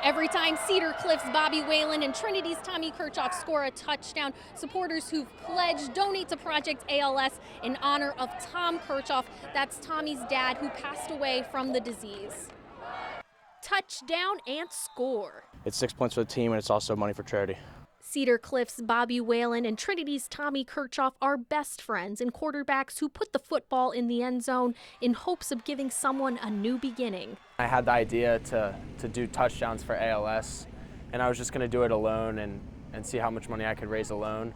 Every time Cedar Cliff's Bobby Whalen and Trinity's Tommy Kirchhoff score a touchdown, supporters who've pledged donate to Project ALS in honor of Tom Kirchhoff. That's Tommy's dad, who passed away from the disease. Touchdown and score. It's 6 points for the team, and it's also money for charity. Cedar Cliff's Bobby Whalen and Trinity's Tommy Kirchhoff are best friends and quarterbacks who put the football in the end zone in hopes of giving someone a new beginning. I had the idea to do touchdowns for ALS, and I was just going to do it alone and see how much money I could raise alone.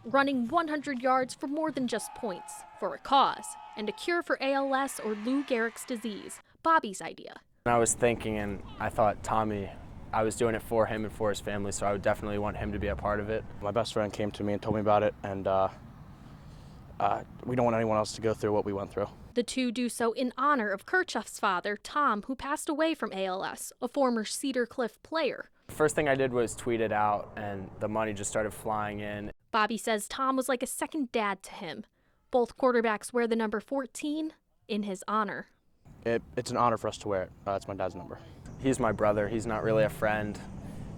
Running 100 yards for more than just points, for a cause, and a cure for ALS or Lou Gehrig's disease, Bobby's idea. I was thinking, and I thought Tommy, I was doing it for him and for his family, so I would definitely want him to be a part of it. My best friend came to me and told me about it, and we don't want anyone else to go through what we went through. The two do so in honor of Kirchhoff's father, Tom, who passed away from ALS, a former Cedar Cliff player. The first thing I did was tweet it out, and the money just started flying in. Bobby says Tom was like a second dad to him. Both quarterbacks wear the number 14 in his honor. It's an honor for us to wear it. It's my dad's number. He's my brother. He's not really a friend.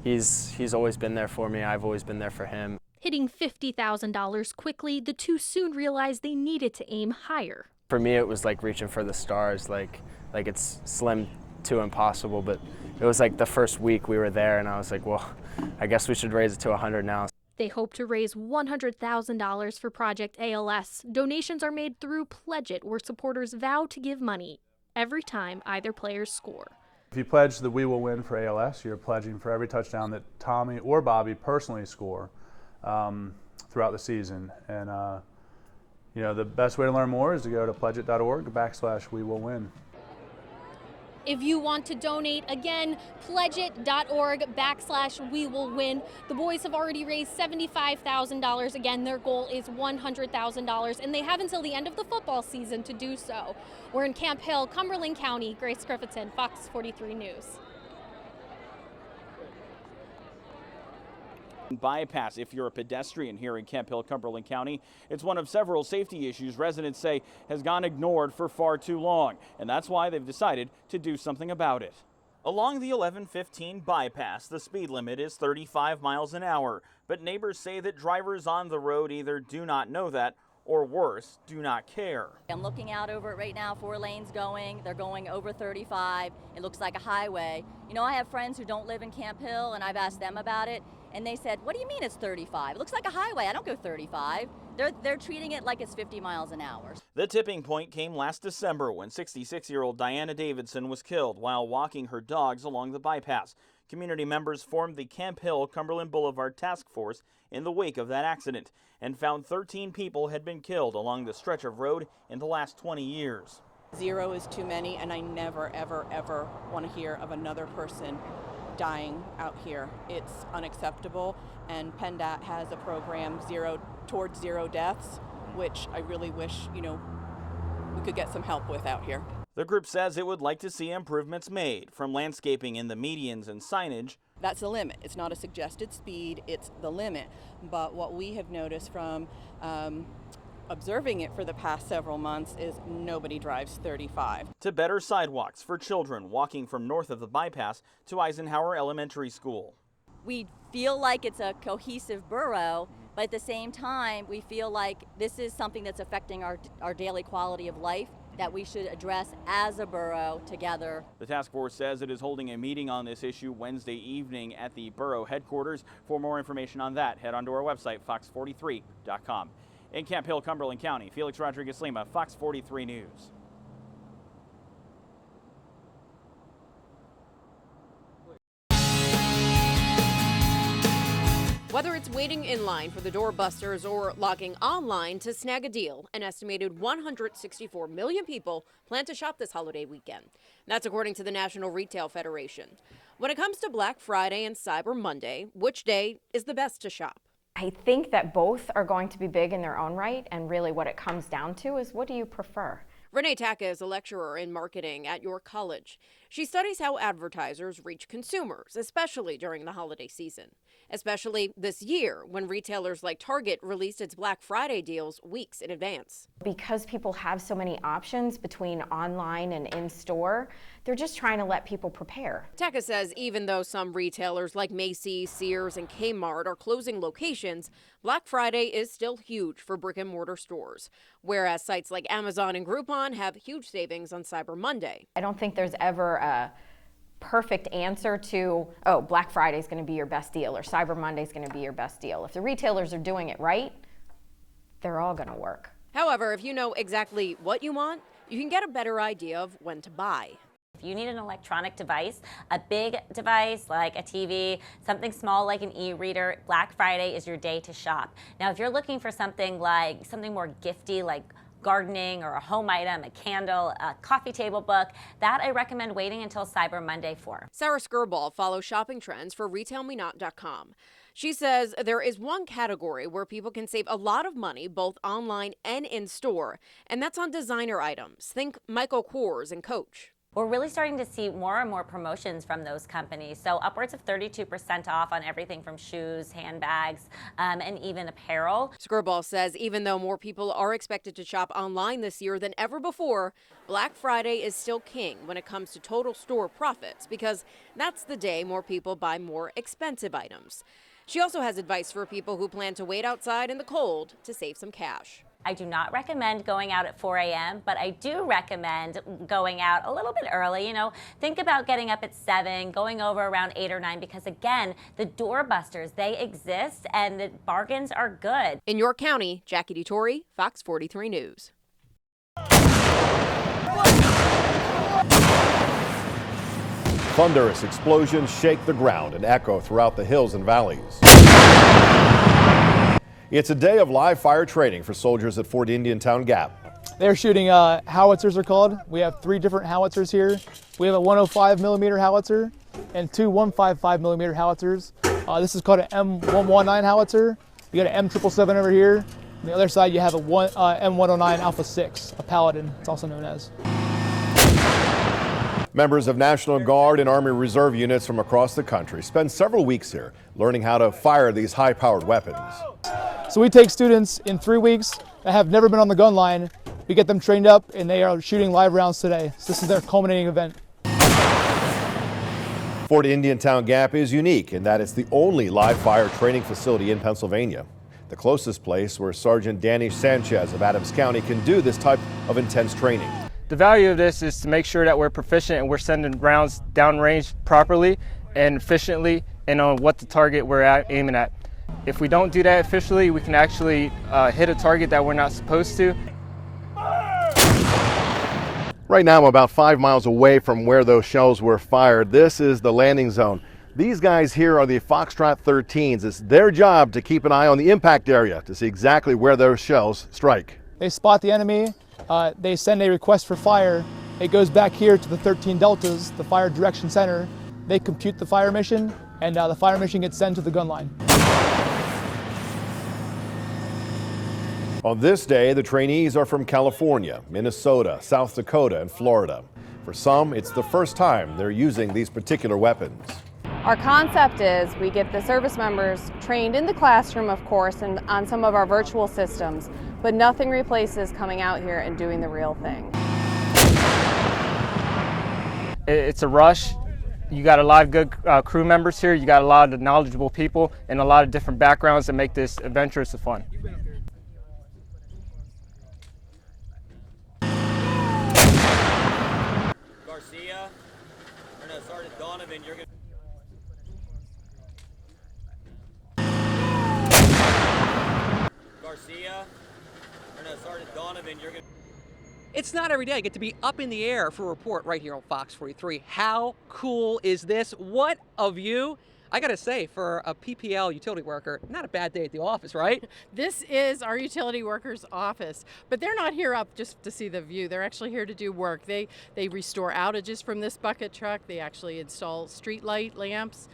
He's always been there for me. I've always been there for him. Hitting $50,000 quickly, the two soon realized they needed to aim higher. For me, it was like reaching for the stars, like it's slim to impossible, but it was like the first week we were there, and I was like, well, I guess we should raise it to 100 now. They hope to raise $100,000 for Project ALS. Donations are made through Pledge It, where supporters vow to give money every time either players score. If you pledge the We Will Win for ALS, you're pledging for every touchdown that Tommy or Bobby personally score throughout the season. And the best way to learn more is to go to pledgeit.org/WeWillWin. If you want to donate, again, pledgeit.org/WeWillWin. The boys have already raised $75,000. Again, their goal is $100,000, and they have until the end of the football season to do so. We're in Camp Hill, Cumberland County. Grace Griffithson, Fox 43 News. Bypass if you're a pedestrian here in Camp Hill, Cumberland County. It's one of several safety issues residents say has gone ignored for far too long, and that's why they've decided to do something about it. Along the 1115 bypass, the speed limit is 35 miles an hour, but neighbors say that drivers on the road either do not know that or worse, do not care. I'm looking out over it right now, 4 lanes going. They're going over 35. It looks like a highway. You know, I have friends who don't live in Camp Hill, and I've asked them about it, and they said, what do you mean it's 35? It looks like a highway. I don't go 35. They're treating it like it's 50 miles an hour. The tipping point came last December when 66-year-old Diana Davidson was killed while walking her dogs along the bypass. Community members formed the Camp Hill Cumberland Boulevard Task Force in the wake of that accident and found 13 people had been killed along the stretch of road in the last 20 years. 0 is too many, and I never, ever, ever want to hear of another person dying out here. It's unacceptable, and PennDOT has a program, Towards Zero Deaths, which I really wish, we could get some help with out here. The group says it would like to see improvements made, from landscaping in the medians and signage. That's the limit. It's not a suggested speed, it's the limit. But what we have noticed from observing it for the past several months is nobody drives 35. To better sidewalks for children walking from north of the bypass to Eisenhower Elementary School. We feel like it's a cohesive borough, but at the same time, we feel like this is something that's affecting our daily quality of life that we should address as a borough together. The task force says it is holding a meeting on this issue Wednesday evening at the borough headquarters. For more information on that, head onto our website, fox43.com. In Camp Hill, Cumberland County, Felix Rodriguez-Lima, Fox 43 News. Whether it's waiting in line for the doorbusters or logging online to snag a deal, an estimated 164 million people plan to shop this holiday weekend. That's according to the National Retail Federation. When it comes to Black Friday and Cyber Monday, which day is the best to shop? I think that both are going to be big in their own right, and really what it comes down to is, what do you prefer? Renee Taka is a lecturer in marketing at York College. She studies how advertisers reach consumers, especially during the holiday season. Especially this year, when retailers like Target released its Black Friday deals weeks in advance. Because people have so many options between online and in-store, they're just trying to let people prepare. Tekka says even though some retailers like Macy's, Sears, and Kmart are closing locations, Black Friday is still huge for brick-and-mortar stores, whereas sites like Amazon and Groupon have huge savings on Cyber Monday. I don't think there's ever a perfect answer to, oh, Black Friday is going to be your best deal or Cyber Monday is going to be your best deal. If the retailers are doing it right, they're all going to work. However, if you know exactly what you want, you can get a better idea of when to buy. If you need an electronic device, a big device like a TV, something small like an e-reader, Black Friday is your day to shop. Now, if you're looking for something more gifty like gardening or a home item, a candle, a coffee table book, that I recommend waiting until Cyber Monday for. Sarah Skirball follows shopping trends for RetailMeNot.com. She says there is one category where people can save a lot of money both online and in store, and that's on designer items. Think Michael Kors and Coach. We're really starting to see more and more promotions from those companies. So upwards of 32% off on everything from shoes, handbags, and even apparel. Skirball says even though more people are expected to shop online this year than ever before, Black Friday is still king when it comes to total store profits because that's the day more people buy more expensive items. She also has advice for people who plan to wait outside in the cold to save some cash. I do not recommend going out at 4 a.m., but I do recommend going out a little bit early. You know, think about getting up at 7, going over around 8 or 9, because again, the doorbusters, they exist and the bargains are good. In York County, Jackie DeTore, Fox 43 News. Thunderous explosions shake the ground and echo throughout the hills and valleys. It's a day of live fire training for soldiers at Fort Indiantown Gap. They're shooting howitzers, are called. We have 3 different howitzers here. We have a 105 millimeter howitzer and 2 155 millimeter howitzers. This is called an M119 howitzer. You got an M777 over here. On the other side, you have a M109 Alpha 6, a Paladin, it's also known as. Members of National Guard and Army Reserve units from across the country spend several weeks here learning how to fire these high-powered weapons. So we take students in 3 weeks that have never been on the gun line. We get them trained up and they are shooting live rounds today. So this is their culminating event. Fort Indiantown Gap is unique in that it's the only live fire training facility in Pennsylvania. The closest place where Sergeant Danny Sanchez of Adams County can do this type of intense training. The value of this is to make sure that we're proficient and we're sending rounds downrange properly and efficiently and on what the target we're aiming at. If we don't do that efficiently, we can actually hit a target that we're not supposed to. Right now I'm about 5 miles away from where those shells were fired. This is the landing zone. These guys here are the Foxtrot 13s. It's their job to keep an eye on the impact area to see exactly where those shells strike. They spot the enemy, they send a request for fire. It goes back here to the 13 Deltas, the Fire Direction Center. They compute the fire mission, and the fire mission gets sent to the gun line. On this day, the trainees are from California, Minnesota, South Dakota, and Florida. For some, it's the first time they're using these particular weapons. Our concept is we get the service members trained in the classroom, of course, and on some of our virtual systems, but nothing replaces coming out here and doing the real thing. It's a rush. You got a lot of good crew members here. You got a lot of knowledgeable people and a lot of different backgrounds that make this adventurous and fun. Garcia, or no, Sergeant Donovan, you're going to... Garcia, or no, Sergeant Donovan, you're going to... It's not every day I get to be up in the air for a report right here on Fox 43. How cool is this? What a view. I gotta say, for a PPL utility worker, not a bad day at the office, right? This is our utility workers' office, but they're not here up just to see the view. They're actually here to do work. They restore outages from this bucket truck. They actually install street light lamps,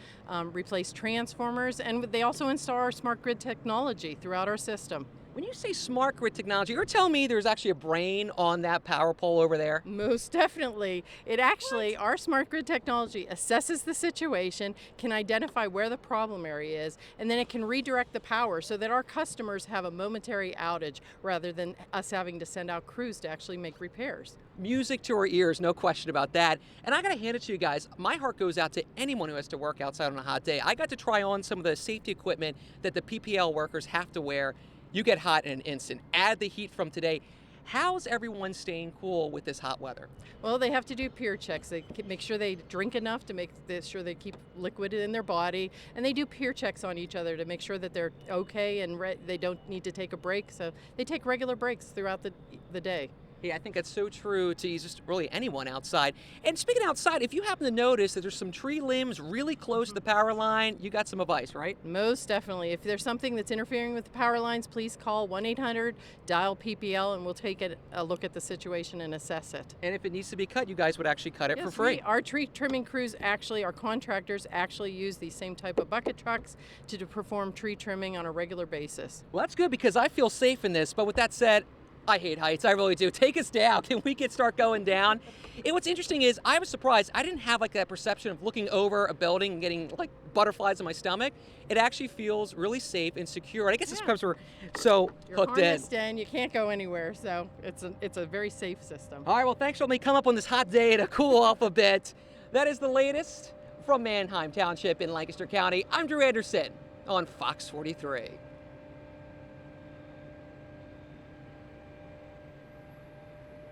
replace transformers, and they also install our smart grid technology throughout our system. When you say smart grid technology, you're telling me there's actually a brain on that power pole over there? Most definitely. It actually, our smart grid technology assesses the situation, can identify where the problem area is, and then it can redirect the power so that our customers have a momentary outage rather than us having to send out crews to actually make repairs. Music to our ears, no question about that. And I got to hand it to you guys. My heart goes out to anyone who has to work outside on a hot day. I got to try on some of the safety equipment that the PPL workers have to wear. You get hot in an instant. Add the heat from today. How's everyone staying cool with this hot weather? Well, they have to do peer checks. They make sure they drink enough to make sure they keep liquid in their body, and they do peer checks on each other to make sure that they're okay and they don't need to take a break. So they take regular breaks throughout the day. Yeah, I think that's so true to just really anyone outside. And speaking outside, if you happen to notice that there's some tree limbs really close to the power line, you got some advice, right? Most definitely. If there's something that's interfering with the power lines, please call 1-800-DIAL-PPL and we'll take a look at the situation and assess it. And if it needs to be cut, you guys would actually cut it for free. Our tree trimming crews our contractors actually use these same type of bucket trucks to perform tree trimming on a regular basis. Well, that's good because I feel safe in this. But with that said, I hate heights. I really do. Take us down. Can we start going down? And what's interesting is I was surprised. I didn't have like that perception of looking over a building and getting like butterflies in my stomach. It actually feels really safe and secure. And I guess it's because we're so hooked in. You're harnessed in. You can't go anywhere. So it's a very safe system. All right. Well, thanks for letting me come up on this hot day to cool off a bit. That is the latest from Manheim Township in Lancaster County. I'm Drew Anderson on Fox 43.